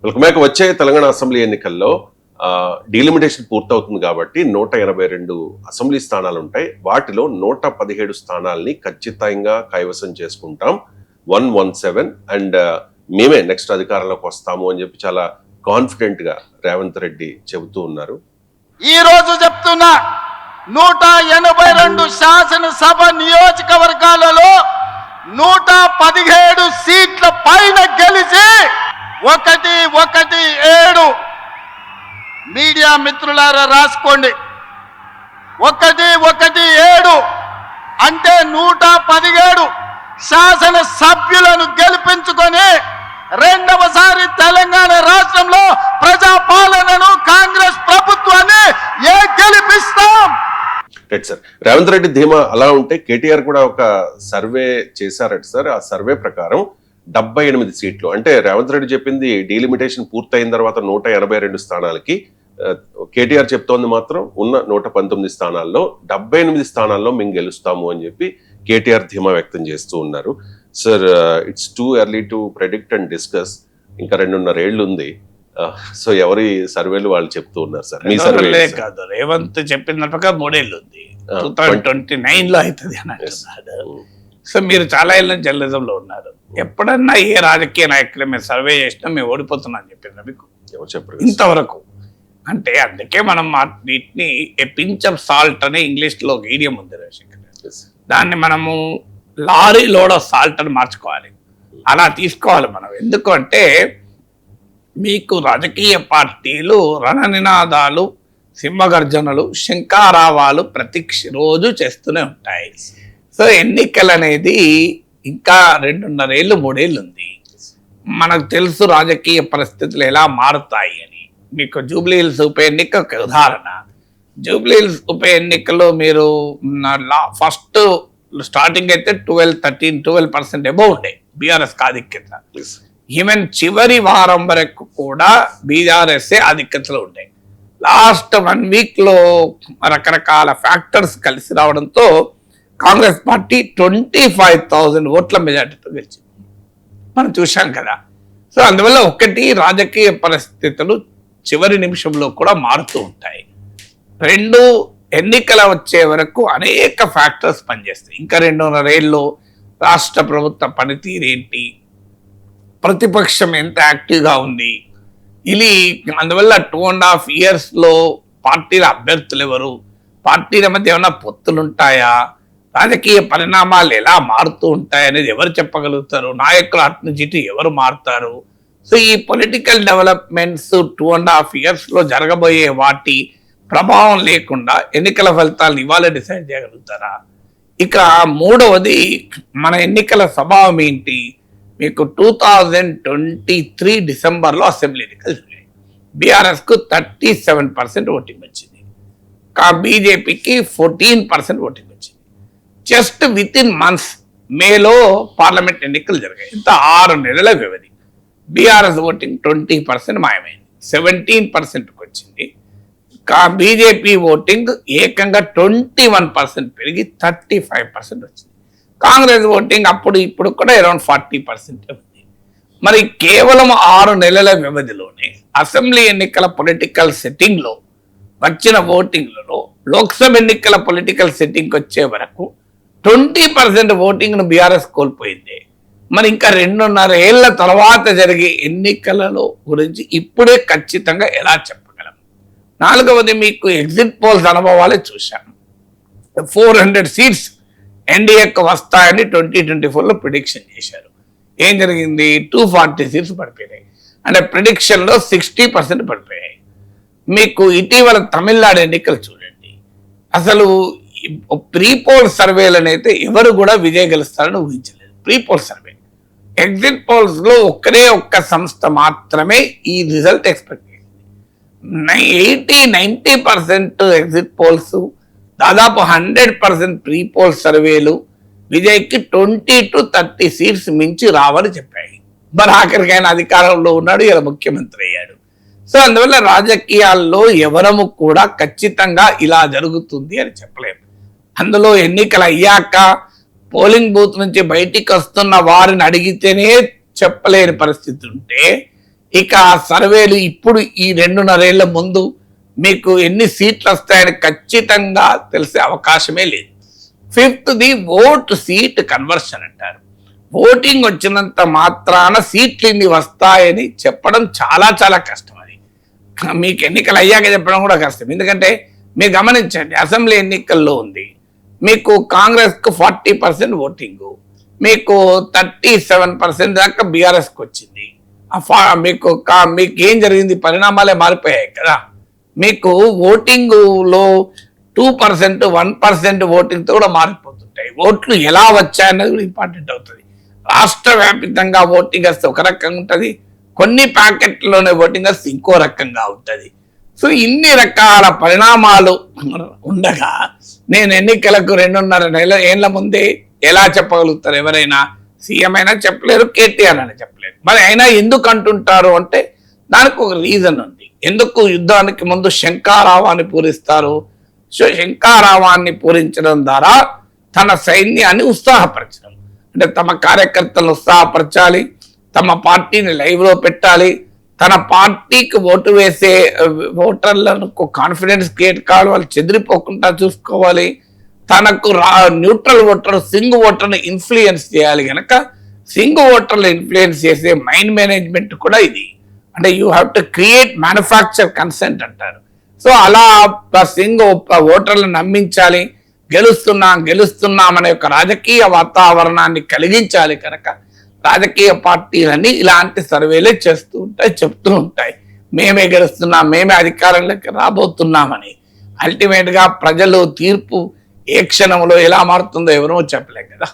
Welcome వచ్చే Telangana assembly ఎన్నికల్లో delimitation పూర్తవుతుంది కాబట్టి 182 అసెంబ్లీ స్థానాలు ఉంటాయి. వాటిలో 117 స్థానాల్ని ఖచ్చితంగా కైవసం చేసుకుంటాం 117 అండ్ మేమే నెక్స్ట్ అధికారంలోకి వస్తాము అని చెప్పి చాలా కాన్ఫిడెంట్ గా రేవంత్ రెడ్డి చెబుతూ ఉన్నారు. ఈ రోజు చెప్తున్నా 182 శాసనసభ నియోజకవర్గాలలో 117 సీట్ల పైన గెలిచి 117 మీడియా మిత్రులారా రాసుకోండి. 117 అంటే 117 శాసన సభ్యులను గెలిపించుకొని రెండవసారి తెలంగాణ రాష్ట్రంలో ప్రజాపాలనను కాంగ్రెస్ ప్రభుత్వాన్ని గెలిపిస్తాం. సార్ రేవంత్ రెడ్డి ధీమా అలా ఉంటే కేటీఆర్ కూడా ఒక సర్వే చేశారట సార్. ఆ సర్వే ప్రకారం 78 సీట్లు అంటే రేవంత్ రెడ్డి చెప్పింది డీలిమిటేషన్ పూర్తయిన తర్వాత 182 స్థానాలకి, కేటీఆర్ చెప్తోంది మాత్రం ఉన్న 119 స్థానాల్లో 78 స్థానాల్లో మేము గెలుస్తాము అని చెప్పి కేటీఆర్ ధీమా వ్యక్తం చేస్తూ ఉన్నారు. Sir it's too early to predict and discuss. ఇంకా 2.5 ఏళ్ళు ఉంది. సో ఎవరి సర్వేలు వాళ్ళు చెప్తూ ఉన్నారు సార్. మీ సర్వే కాదు, రేవంత్ చెప్పిన ప్రకారం 3 ఏళ్ళు ఉంది, 2029 లో అవుతుంది అని అంటున్నాడు. సో మీరు చాలా ఏళ్ళ నుంచి జర్నలిజంలో ఉన్నారు. ఎప్పుడన్నా ఏ రాజకీయ నాయకులు మేము సర్వే చేసినా మేము ఓడిపోతున్నాం అని చెప్పిందా మీకు చెప్పారు ఇంతవరకు? అంటే అందుకే మనం వీటిని ఏ పించ్ ఆఫ్ సాల్ట్ అనే ఇంగ్లీష్ లో ఈడియం ఉంది రవిశంకర్. దాన్ని మనము లారీ లోడ్ ఆఫ్ సాల్ట్ అని మార్చుకోవాలి. అలా తీసుకోవాలి మనం. ఎందుకంటే మీకు రాజకీయ పార్టీలు రణనినాదాలు, సింహగర్జనలు, శంఖారావాలు ప్రతి రోజు చేస్తూనే ఉంటాయి. సో ఎన్నికలు అనేది ఇంకా 2.5 ఏళ్ళు 3 ఏళ్ళు ఉంది. మనకు తెలుసు రాజకీయ పరిస్థితులు ఎలా మారుతాయి అని. మీకు జూబ్లీహిల్స్ ఉప ఎన్నిక ఒక ఉదాహరణ. జూబ్లీహిల్స్ ఉప ఎన్నికలో మీరు ఫస్ట్ స్టార్టింగ్ అయితే 12% అబౌవ్ ఉండే బీఆర్ఎస్ ఆధిక్యత. ఈవెన్ చివరి వారం వరకు కూడా బీఆర్ఎస్ ఆధిక్యతలో ఉండే. లాస్ట్ 1 వీక్ లో రకరకాల ఫ్యాక్టర్స్ కలిసి రావడంతో కాంగ్రెస్ పార్టీ 25,000 ఓట్ల మెజార్టీతో గెలిచింది. మనం చూశాం కదా. సో అందువల్ల ఒకటి రాజకీయ పరిస్థితులు చివరి నిమిషంలో కూడా మారుతూ ఉంటాయి. 2 ఎన్నికల వచ్చే వరకు అనేక ఫ్యాక్టర్స్ పనిచేస్తాయి. ఇంకా 2.5 ఏళ్ళు రాష్ట్ర ప్రభుత్వ పనితీరు ఏంటి, ప్రతిపక్షం ఎంత యాక్టివ్గా ఉంది, ఇది అందువల్ల 2.5 years లో పార్టీల అభ్యర్థులు ఎవరు, పార్టీల మధ్య ఏమైనా పొత్తులు ఉంటాయా, రాజకీయ పరిణామాలు ఎలా మారుతూ ఉంటాయి అనేది ఎవరు చెప్పగలుగుతారు, నాయకుల అటు నుంచి ఇటు ఎవరు మారుతారు. సో ఈ పొలిటికల్ డెవలప్మెంట్స్ 2.5 years లో జరగబోయే వాటి ప్రభావం లేకుండా ఎన్నికల ఫలితాలను ఇవాళ డిసైడ్ చేయగలుగుతారా? ఇక 3వది మన ఎన్నికల స్వభావం ఏంటి. మీకు 2023 డిసెంబర్లో అసెంబ్లీ ఎన్నికలు జరిగాయి. బీఆర్ఎస్కు 37% ఓటింగ్ వచ్చింది, బీజేపీకి 14% ఓటింగ్ వచ్చింది. జస్ట్ విత్ ఇన్ మంత్స్ మేలో పార్లమెంట్ ఎన్నికలు జరిగాయి. ఇంత 6 నెలల వ్యవధి. బీఆర్ఎస్ ఓటింగ్ 20% మాయమైంది, 17%కి వచ్చింది. బీజేపీ ఓటింగ్ ఏకంగా 21% పెరిగి 35% వచ్చింది. కాంగ్రెస్ ఓటింగ్ అప్పుడు ఇప్పుడు కూడా అరౌండ్ 40% ఉంది. మరి కేవలం 6 నెలల వ్యవధిలోనే అసెంబ్లీ ఎన్నికల పొలిటికల్ సెట్టింగ్లో వచ్చిన ఓటింగ్లలో లోక్సభ ఎన్నికల పొలిటికల్ సెట్టింగ్కి వచ్చే వరకు 20% ఓటింగ్ను బీఆర్ఎస్ కోల్పోయింది. మరి ఇంకా 2.5 ఏళ్ల తర్వాత జరిగే ఎన్నికలలో గురించి ఇప్పుడే ఖచ్చితంగా ఎలా చెప్పగలం? 4వది మీకు ఎగ్జిట్ పోల్స్ అనుభవాలే చూశాను. 400 సీట్స్ ఎన్డీఏకి వస్తాయని 2024లో ప్రిడిక్షన్ చేశారు. ఏం జరిగింది? 240 సీట్స్ పడిపోయాయి. అంటే ప్రిడిక్షన్లో 60% పడిపోయాయి. మీకు ఇటీవల తమిళనాడు ఎన్నికలు చూడండి. అసలు ప్రీ పోల్ సర్వేలను అయితే ఎవరు కూడా విజయ్ గెలుస్తారని ఊహించలేదు. Pre poll survey, exit polls లో ఒక్క సంస్థ మాత్రమే ఈ రిజల్ట్ ఎక్స్పెక్ట్ చేసింది. 80-90% ఎగ్జిట్ పోల్స్, దాదాపు 100% ప్రీ పోల్ సర్వేలు విజయ్కి 20 to 30 సీట్స్ మించి రావని చెప్పాయి. మరి ఆఖరికైనా అధికారంలో ఉన్నాడు, ఇలా ముఖ్యమంత్రి అయ్యాడు. సో అందువల్ల రాజకీయాల్లో ఎవరము కూడా ఖచ్చితంగా ఇలా జరుగుతుంది అని చెప్పలేము. అందులో ఎన్నికలు అయ్యాక పోలింగ్ బూత్ నుంచి బయటికి వస్తున్న వారిని అడిగితేనే చెప్పలేని పరిస్థితి ఉంటే ఇక సర్వేలు ఇప్పుడు ఈ 2.5 ఏళ్ల ముందు మీకు ఎన్ని సీట్లు వస్తాయని ఖచ్చితంగా తెలిసే అవకాశమే లేదు. 5th ఓట్ సీట్ కన్వర్షన్ అంటారు. ఓటింగ్ వచ్చినంత మాత్రాన సీట్లు ఇన్ని వస్తాయని చెప్పడం చాలా చాలా కష్టం. అది మీకు ఎన్నికలు అయ్యాక చెప్పడం కూడా కష్టం. ఎందుకంటే మీరు గమనించండి, అసెంబ్లీ ఎన్నికల్లో ఉంది మీకు కాంగ్రెస్కు 40% ఓటింగు, మీకు 37% దాకా బీఆర్ఎస్కి వచ్చింది. మీకు ఏం జరిగింది, పరిణామాలే మారిపోయాయి కదా. మీకు ఓటింగ్లో 2%, 1% ఓటింగ్తో కూడా మారిపోతుంటాయి. ఓట్లు ఎలా వచ్చాయన్నది కూడా ఇంపార్టెంట్ అవుతుంది. రాష్ట్ర వ్యాప్తంగా ఓటింగ్ వస్తే ఒక రకంగా ఉంటుంది, కొన్ని ప్యాకెట్లోనే ఓటింగ్ వస్తే ఇంకో రకంగా ఉంటుంది. సో ఇన్ని రకాల పరిణామాలు ఉండగా నేను ఎన్నికలకు 2.5 ఏళ్ల ముందే ఎలా చెప్పగలుగుతారు? ఎవరైనా సీఎం అయినా చెప్పలేరు, కేటీఆర్ అయినా చెప్పలేరు. మరి అయినా ఎందుకు అంటుంటారు అంటే దానికి ఒక రీజన్ ఉంది. ఎందుకు యుద్ధానికి ముందు శంఖారావాన్ని పూరిస్తారు? సో శంఖారావాన్ని పూరించడం ద్వారా తన సైన్యాన్ని ఉత్సాహపరచడం, అంటే తమ కార్యకర్తలను ఉత్సాహపరచాలి, తమ పార్టీని లైవ్లో పెట్టాలి, తన పార్టీకి ఓటు వేసే ఓటర్లకు కాన్ఫిడెన్స్ క్రియేట్ కావాలి, వాళ్ళు చెదిరిపోకుండా చూసుకోవాలి, తనకు న్యూట్రల్ ఓటర్ సింగ్ ఓటర్ని ఇన్ఫ్లుయెన్స్ చేయాలి. కనుక సింగ్ ఓటర్లు ఇన్ఫ్లుయెన్స్ చేసే మైండ్ మేనేజ్మెంట్ కూడా ఇది. అంటే you have to create manufacture consent అంటారు. సో అలా సింగ్ ఓటర్లను నమ్మించాలి, గెలుస్తున్నాం అనే ఒక రాజకీయ వాతావరణాన్ని కలిగించాలి. కనుక రాజకీయ పార్టీలన్నీ ఇలాంటి సర్వేలే చేస్తూ ఉంటాయి, చెప్తూ ఉంటాయి మేమే గెలుస్తున్నాం, మేమే అధికారంలోకి రాబోతున్నామని. అల్టిమేట్గా ప్రజలు తీర్పు ఏ క్షణంలో ఎలా మారుతుందో ఎవరో చెప్పలేం కదా.